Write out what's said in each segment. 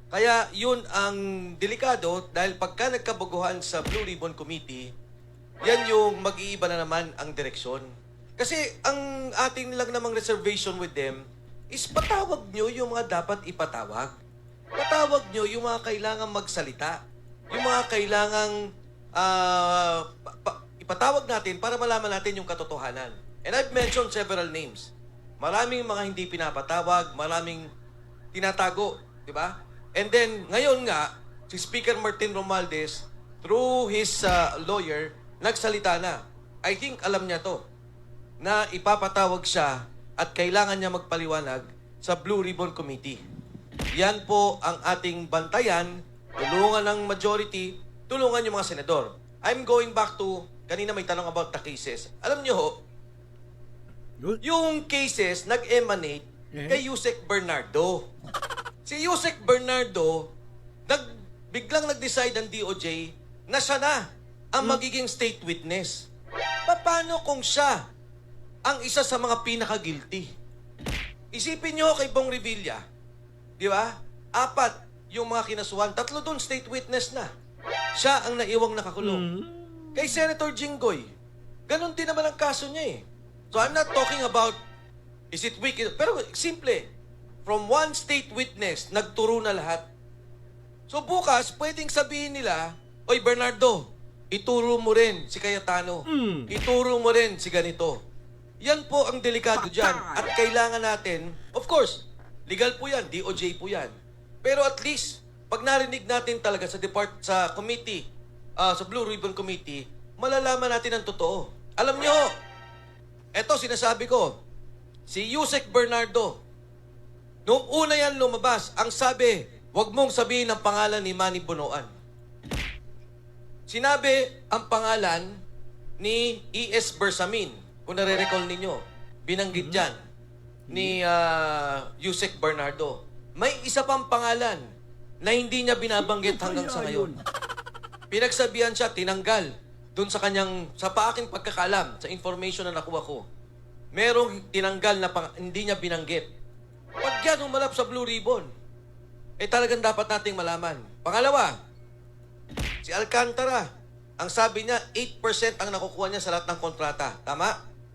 Kaya yun ang delikado dahil pagka nagkabaguhan sa Blue Ribbon Committee, yan yung mag-iiba na naman ang direksyon. Kasi ang ating lang namang reservation with them is patawag nyo yung mga dapat ipatawag. Patawag nyo yung mga kailangang magsalita. Yung mga kailangang ipatawag natin para malaman natin yung katotohanan. And I've mentioned several names. Maraming mga hindi pinapatawag, maraming tinatago, di ba? And then, ngayon nga, si Speaker Martin Romualdez, through his lawyer, nagsalita na. I think alam niya to, na ipapatawag siya at kailangan niya magpaliwanag sa Blue Ribbon Committee. Yan po ang ating bantayan, tulungan ng majority, tulungan yung mga senador. I'm going back to, kanina may tanong about the cases. Alam niyo ho, yung cases nag-emanate kay Yusek Bernardo. Si Yusek Bernardo, biglang nag-decide ang DOJ na siya na ang magiging state witness. Paano kung siya ang isa sa mga pinaka-guilty? Isipin nyo kay Bong Revilla, di ba? 4 yung mga kinasuhan, 3 doon state witness na. Siya ang naiwang nakakulong. Kay Senator Jinggoy, ganun din naman ang kaso niya eh. So I'm not talking about, is it weak? Pero simple, from one state witness, nagturo na lahat. So bukas, pwedeng sabihin nila, Oy Bernardo, ituro mo rin si Cayetano. Ituro mo rin si ganito. Yan po ang delikado dyan. At kailangan natin, of course, legal po yan, DOJ po yan. Pero at least, pag narinig natin talaga sa committee, sa Blue Ribbon Committee, malalaman natin ang totoo. Alam nyo, eto sinasabi ko, si Yusek Bernardo, nung una yan lumabas, ang sabi, huwag mong sabihin ang pangalan ni Manny Bonoan. Sinabi ang pangalan ni E.S. Bersamin. Kung nare-recall ninyo, binanggit dyan ni Yusek Bernardo. May isa pang pangalan na hindi niya binabanggit hanggang sa ngayon. Pinagsabihan siya, tinanggal doon sa kanyang, sa paaking pagkakalam, sa information na nakuha ko. Merong tinanggal na hindi niya binanggit. Pag yan humalap sa Blue Ribbon, talagang dapat nating malaman. Pangalawa, si Alcantara, ang sabi niya, 8% ang nakukuha niya sa lahat ng kontrata. Tama?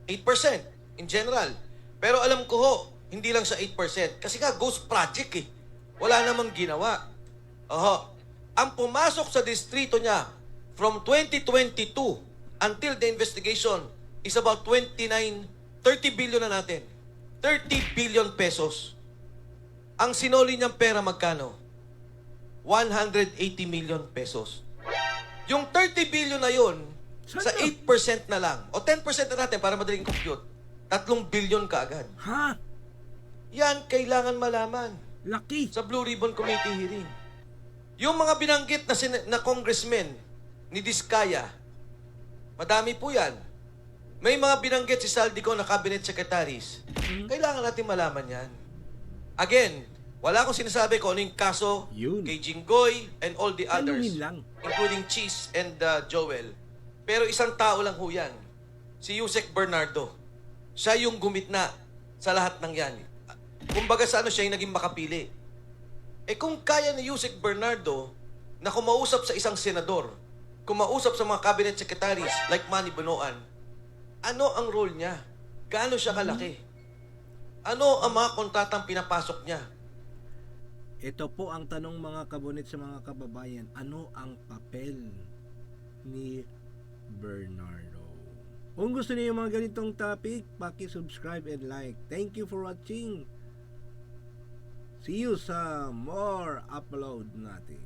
8% in general. Pero alam ko ho, hindi lang sa 8%. Kasi nga, ghost project eh. Wala namang ginawa. Ang pumasok sa distrito niya from 2022 until the investigation is about 30 billion na natin. 30 billion pesos. Ang sinoli niyang pera magkano? 180 million pesos. Yung 30 billion na yun, sa 8% na lang, o 10% na natin para madaling compute, 3 billion kaagad. Ha? Yan, kailangan malaman Laki. sa Blue Ribbon Committee hearing. Yung mga binanggit na congressmen ni Diskaya, madami po yan. May mga binanggit si Saldico na cabinet secretaries. Kailangan natin malaman yan. Again, wala akong sinasabi kung ano yung kaso kay Jinggoy and all the others, including Cheese and Joel. Pero isang tao lang ho yan, si Yusek Bernardo. Siya yung gumitna sa lahat ng yan. Kumbaga sa siya yung naging makapili. Kung kaya ni Yusek Bernardo na kumausap sa isang senador, kumausap sa mga cabinet secretaries like Manny Bonoan, ano ang role niya? Gaano siya kalaki? Ano ang mga kontratang pinapasok niya? Ito po ang tanong mga kabunit sa mga kababayan. Ano ang papel ni Bernardo? Kung gusto niyo yung mga ganitong topic, paki-subscribe and like. Thank you for watching. See you sa more upload natin.